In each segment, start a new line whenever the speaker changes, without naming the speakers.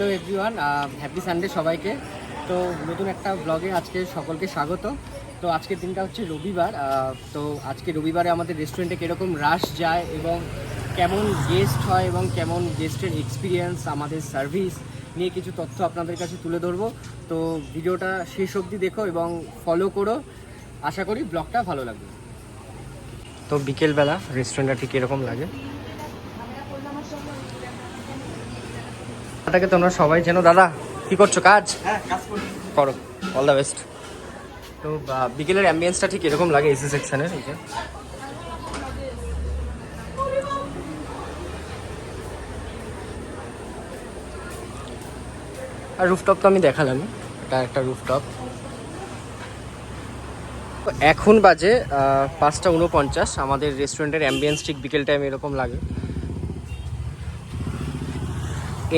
Hello everyone, happy Sunday সবাইকে। তো নতুন একটা ব্লগে আজকে সকলকে স্বাগত। তো আজকের দিনটা হচ্ছে রবিবার। তো আজকে রবিবারে আমাদের রেস্টুরেন্টে কীরকম রাশ যায় এবং কেমন গেস্ট হয় এবং কেমন গেস্টের এক্সপিরিয়েন্স, আমাদের সার্ভিস নিয়ে কিছু তথ্য আপনাদের কাছে তুলে ধরবো। তো ভিডিওটা শেষ অবধি দেখো এবং ফলো করো, আশা করি ব্লগটা ভালো লাগবে। তো বিকেলবেলা রেস্টুরেন্টটা ঠিক এরকম লাগে। এটাকে তোমরা সবাই চেনো। দাদা কি করছো? কাজ করো, অল দ্য বেস্ট। তো বিকেলের অ্যাম্বিয়েন্সটা ঠিক এরকম লাগে এসি সেকশনের। এই যে আর রুফটপ তো আমি দেখালামই, এটা একটা রুফটপ। এখন বাজে 5:49। আমাদের রেস্টুরেন্টের অ্যাম্বিয়েন্স ঠিক বিকেল টাইম এরকম লাগে।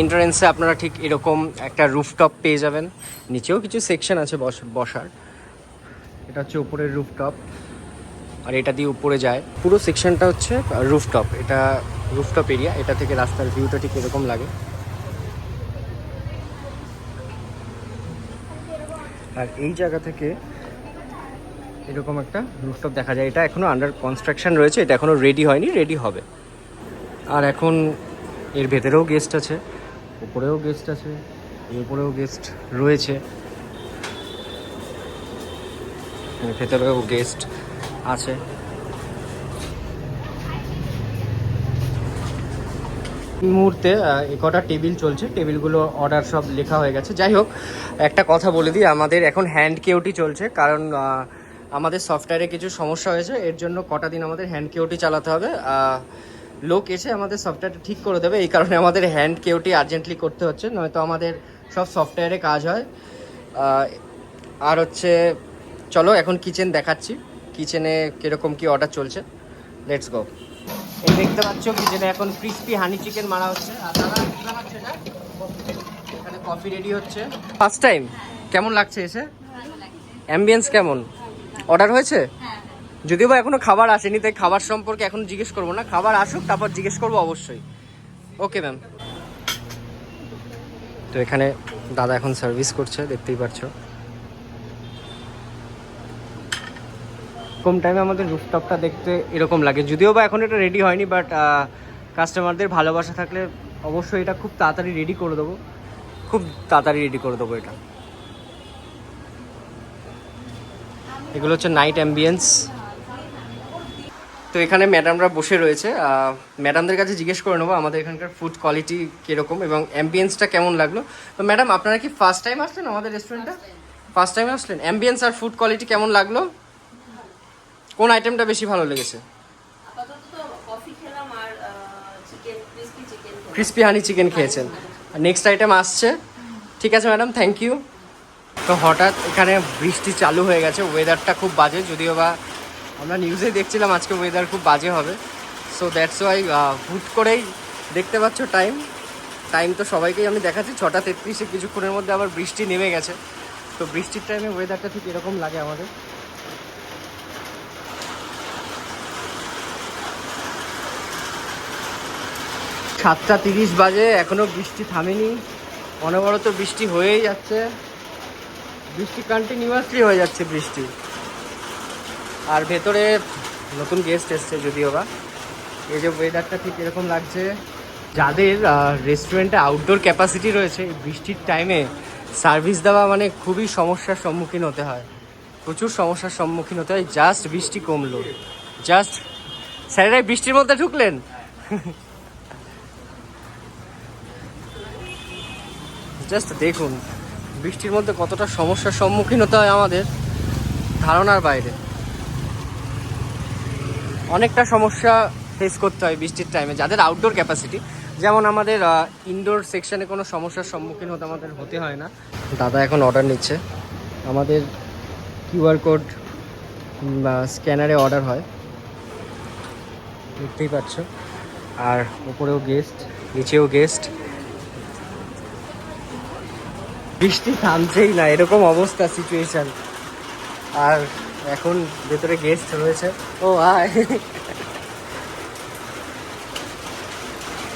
এন্ট্রান্সে আপনারা ঠিক এরকম একটা রুফটপ পেয়ে যাবেন, নিচেও কিছু সেকশন আছে বসার। এটা হচ্ছে উপরের রুফটপ, আর এটা দিয়ে উপরে যায়। পুরো সেকশনটা হচ্ছে রুফটপ। এটা রুফটপ এরিয়া। এটা থেকে রাস্তার ভিউটা ঠিক এরকম লাগে। আর এই জায়গা থেকে এরকম একটা রুফটপ দেখা যায়। এটা এখনও আন্ডার কনস্ট্রাকশন রয়েছে, এটা এখনও রেডি হয়নি, রেডি হবে। আর এখন এর ভেতরেও গেস্ট আছে, উপরেও গেস্ট আছে, এর উপরেও গেস্ট রয়েছে, ভেতরেও গেস্ট আছে। এই মুহূর্তে কটা টেবিল চলছে, টেবিলগুলো অর্ডার সব লেখা হয়ে গেছে। যাই হোক, একটা কথা বলে দিই, আমাদের এখন হ্যান্ড কেওটি চলছে, কারণ আমাদের সফটওয়্যারে কিছু সমস্যা হয়েছে। এর জন্য কটা দিন আমাদের হ্যান্ড কেওটি চালাতে হবে। লোক এসে আমাদের সফটওয়্যারটা ঠিক করে দেবে, এই কারণে আমাদের হ্যান্ড কেওটি আর্জেন্টলি করতে হচ্ছে, নয়তো আমাদের সব সফটওয়্যারে কাজ হয়। আর হচ্ছে চলো এখন কিচেন দেখাচ্ছি, কিচেনে কীরকম কী অর্ডার চলছে। Let's go. এই দেখতে পাচ্ছ কিচেনে এখন ক্রিস্পি হানি চিকেন মারা হচ্ছে। আর দাদা কি বানাচ্ছে এটা? এখানে কফি রেডি হচ্ছে। ফার্স্ট টাইম কেমন লাগছে এসে? অ্যাম্বিয়েন্স কেমন? অর্ডার হয়েছে? যদিও বা এখনো খাবার আসেনি, তাই খাবার সম্পর্কে এখন জিজ্ঞেস করবো না। খাবার আসুক তারপর জিজ্ঞেস করবো অবশ্যই। Okay ma'am. তো এখানে দাদা এখন সার্ভিস করছে, দেখতেই পাচ্ছ। কম টাইমে আমাদের রুফটপটা দেখতে এরকম লাগে। যদিও বা এখন এটা রেডি হয়নি, বাট কাস্টমারদের ভালোবাসা থাকলে অবশ্যই এটা খুব তাড়াতাড়ি রেডি করে দেবো, খুব তাড়াতাড়ি রেডি করে দেবো এটা। এগুলো হচ্ছে নাইট অ্যাম্বিয়েন্স। তো এখানে ম্যাডামরা বসে রয়েছে, ম্যাডামদের কাছে জিজ্ঞেস করে নেবো আমাদের এখানকার ফুড কোয়ালিটি কীরকম এবং অ্যাম্বিয়েন্সটা কেমন লাগলো। তো ম্যাডাম, আপনারা কি ফার্স্ট টাইম আসলেন আমাদের রেস্টুরেন্টে? ফার্স্ট টাইম আসলেন। অ্যাম্বিয়েন্স আর ফুড কোয়ালিটি কেমন লাগলো? কোন আইটেমটা বেশি ভালো লেগেছে? ক্রিস্পি হানি চিকেন খেয়েছেন, আর নেক্সট আইটেম আসছে। ঠিক আছে ম্যাডাম, থ্যাংক ইউ। তো হঠাৎ এখানে বৃষ্টি চালু হয়ে গেছে, ওয়েদারটা খুব বাজে। যদিও বা আমরা নিউজে দেখছিলাম আজকে ওয়েদার খুব বাজে হবে, সো দ্যাটস ওয়াই হুট করেই দেখতে পাচ্ছ টাইম তো সবাইকেই আমি দেখাচ্ছি 6:33। কিছুক্ষণের মধ্যে আবার বৃষ্টি নেমে গেছে। তো বৃষ্টির টাইমে ওয়েদারটা ঠিক এরকম লাগে আমাদের। 7:30 বাজে, এখনও বৃষ্টি থামেনি, অনবরত বৃষ্টি হয়েই যাচ্ছে। বৃষ্টি কন্টিনিউয়াসলি হয়ে যাচ্ছে বৃষ্টি। আর ভেতরে নতুন গেস্ট এসছে, যদিও বা এই যে ওয়েদারটা ঠিক এরকম লাগছে। যাদের রেস্টুরেন্টে আউটডোর ক্যাপাসিটি রয়েছে, এই বৃষ্টির টাইমে সার্ভিস দেওয়া মানে খুবই সমস্যার সম্মুখীন হতে হয়, প্রচুর সমস্যার সম্মুখীন হতে হয়। জাস্ট বৃষ্টি কমলো, জাস্ট স্যারেরাই বৃষ্টির মধ্যে ঢুকলেন। জাস্ট দেখুন বৃষ্টির মধ্যে কতটা সমস্যার সম্মুখীন হতে হয় আমাদের, ধারণার বাইরে। অনেকটা সমস্যা ফেস করতে হয় বৃষ্টির টাইমে যাদের আউটডোর ক্যাপাসিটি। যেমন আমাদের ইনডোর সেকশনে কোনো সমস্যার সম্মুখীন আমাদের হতে হয় না। দাদা এখন অর্ডার নিচ্ছে। আমাদের কিউআর কোড বা স্ক্যানারে অর্ডার হয়, দেখতেই পাচ্ছ। আর উপরেও গেস্ট, নিচেও গেস্ট। বৃষ্টি থামছেই না, এরকম অবস্থা, সিচুয়েশান। আর এখন ভেতরে গেস্ট রয়েছে। ও আয়,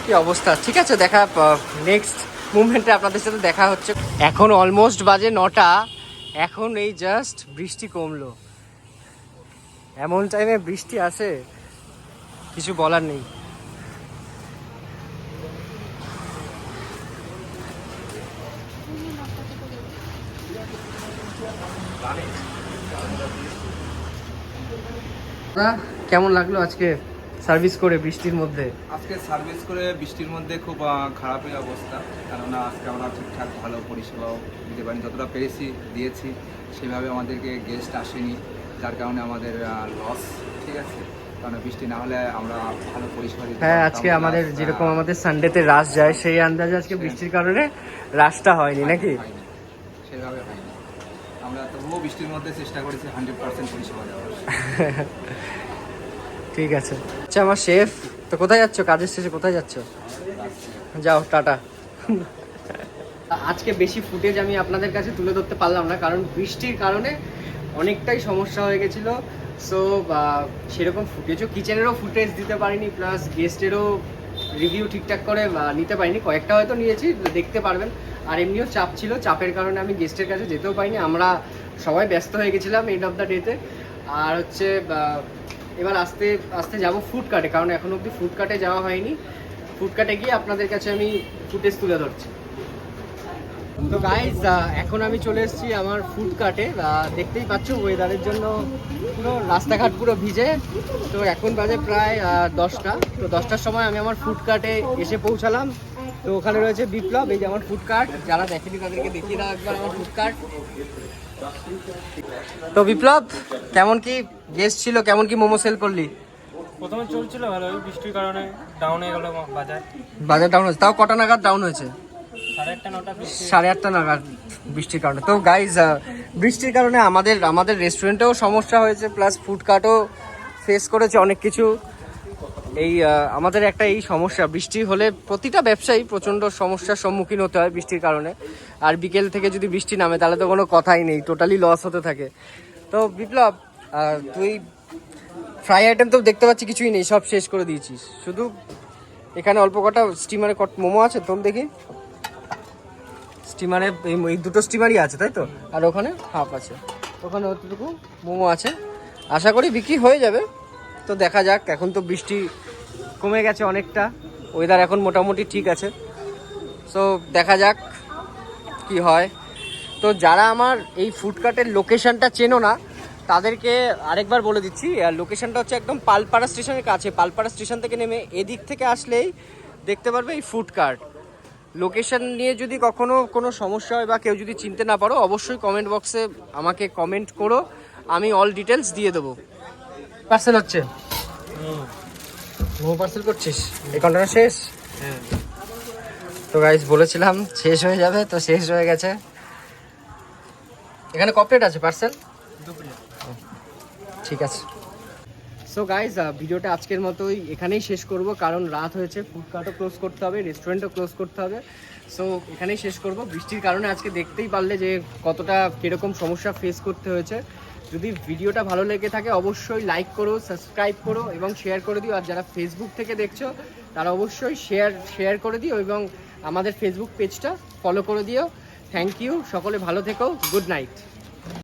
কি অবস্থা। ঠিক আছে, দেখা নেক্সট মুভমেন্টে আপনাদের সাথে দেখা হচ্ছে। এখন অলমোস্ট বাজে 9টা, এখন এই জাস্ট বৃষ্টি কমলো। এমন টাইমে বৃষ্টি আসে, কিছু বলার নেই। কেমন লাগলো আজকে সার্ভিস করে বৃষ্টির মধ্যে?
আজকে সার্ভিস করে বৃষ্টির মধ্যে খুব খারাপই অবস্থা, কেননা আজকে আমরা ঠিকঠাক ভালো পরিষেবাও দিতে পারিনি, যতটা পেরেছি দিয়েছি। সেভাবে আমাদেরকে গেস্ট আসেনি, যার কারণে আমাদের লস। ঠিক আছে, কারণ বৃষ্টি না হলে আমরা ভালো পরিষেবা দিতে
হ্যাঁ, আজকে আমাদের যেরকম আমাদের সানডেতে রাশ যায়, সেই আন্দাজে আজকে বৃষ্টির কারণে রাশটা হয়নি নাকি?
সেভাবে হয়নি। আমরা তবুও বৃষ্টির মধ্যে চেষ্টা করেছি 100% পরিষেবা দেওয়ার।
ঠিক আছে। আচ্ছা, আমার শেফ তো কোথায় যাচ্ছ? কাজের শেষে কোথায় যাচ্ছ? যাও, টাটা। আজকে বেশি ফুটেজ আমি আপনাদের কাছে তুলে ধরতে পারলাম না, কারণ বৃষ্টির কারণে অনেকটাই সমস্যা হয়ে গেছিলো। সো সেরকম ফুটেজও, কিচেনেরও ফুটেজ দিতে পারিনি, প্লাস গেস্টেরও রিভিউ ঠিকঠাক করে নিতে পারিনি। কয়েকটা হয়তো নিয়েছি, দেখতে পারবেন। আর এমনিও চাপ ছিল, চাপের কারণে আমি গেস্টের কাছে যেতেও পারিনি। আমরা সবাই ব্যস্ত হয়ে গেছিলাম এন্ড অফ দ্য ডেতে। আর হচ্ছে এবার আস্তে আস্তে যাবো ফুড কার্টে, কারণ এখন অবধি ফুড কার্টে যাওয়া হয়নি। ফুড কার্টে গিয়ে আপনাদের কাছে আমি ফুটেজ তুলে ধরছি। তো গাইজ, এখন আমি চলে এসেছি আমার ফুড কার্টে। দেখতেই পাচ্ছ ওয়েদারের জন্য পুরো রাস্তাঘাট পুরো ভিজে। তো এখন বাজে প্রায় 10টা। তো 10টার সময় আমি আমার ফুড কার্টে এসে পৌঁছালাম। তো ওখানে রয়েছে বিপ্লব, এই যে আমার ফুড কার্ট। যারা দেখেনি তাদেরকে দেখিয়ে দাও একবার আমার ফুড কার্ট। তো বিপ্লব, কেমন কি গেস্ট ছিল, কেমন কি মোমো সেল করলি?
প্রথমে চলছিল ভালো, বৃষ্টির কারণে ডাউন হয়ে গেল
বাজার ডাউন হয়েছে। তাও কটা নাগাদ ডাউন হয়েছে?
8:30
নাগাদ বৃষ্টির কারণে। তো গাইজ, বৃষ্টির কারণে আমাদের রেস্টুরেন্টেও সমস্যা হয়েছে, প্লাস ফুড কার্টও ফেস করেছে অনেক কিছু। এই আমাদের একটা এই সমস্যা, বৃষ্টি হলে প্রতিটা ব্যবসায়ী প্রচণ্ড সমস্যার সম্মুখীন হতে হয় বৃষ্টির কারণে। আর বিকেল থেকে যদি বৃষ্টি নামে তাহলে তো কোনো কথাই নেই, টোটালি লস হতে থাকে। তো বিপ্লব, তুই ফ্রাই আইটেম তো দেখতে পাচ্ছি কিছুই নেই, সব শেষ করে দিয়েছিস। শুধু এখানে অল্প কটা স্টিমারে মোমো আছে, তোর দেখি স্টিমারে এই দুটো স্টিমারই আছে, তাই তো? আর ওখানে হাফ আছে, ওখানে অতটুকু মোমো আছে। আশা করি বিক্রি হয়ে যাবে। তো দেখা যাক, এখন তো বৃষ্টি কমে গেছে অনেকটা, ওয়েদার এখন মোটামুটি ঠিক আছে। সো দেখা যাক কি হয়। তো যারা আমার এই ফুড কার্টের লোকেশনটা চেনো না, তাদেরকে আরেকবার বলে দিচ্ছি। লোকেশনটা হচ্ছে একদম পালপাড়া স্টেশনের কাছে। পালপাড়া স্টেশন থেকে নেমে এদিক থেকে আসলেই দেখতে পারবে এই ফুড কার্ট। লোকেশন নিয়ে যদি কখনো কোনো সমস্যা হয় বা কেউ যদি চিনতে না পারো, অবশ্যই কমেন্ট বক্সে আমাকে কমেন্ট করো, আমি অল ডিটেলস দিয়ে দেবো। পার্সেল হচ্ছে, মোমো পার্সেল করছিস? এই কন্টেনার শেষ?
হ্যাঁ।
তো গাইস, বলেছিলাম শেষ হয়ে যাবে, তো শেষ হয়ে গেছে। এখানে কপলেট আছে পার্সেল? ঠিক আছে। সো গাইস, ভিডিওটা আজকের মতোই এখানেই শেষ করব, কারণ রাত হয়েছে, ফুড কার্টও ক্লোজ করতে হবে, রেস্টুরেন্টও ক্লোজ করতে হবে। সো এখানেই শেষ করব। বৃষ্টির কারণে আজকে দেখতেই পারলে যে কতটা কীরকম সমস্যা ফেস করতে হয়েছে। যদি ভিডিওটা ভালো লেগে থাকে অবশ্যই লাইক করো, সাবস্ক্রাইব করো এবং শেয়ার করে দিও। আর যারা ফেসবুক থেকে দেখছো তারা অবশ্যই শেয়ার করে দিও এবং আমাদের ফেসবুক পেজটা ফলো করে দিও। থ্যাংক ইউ, সকলে ভালো থেকো, গুড নাইট।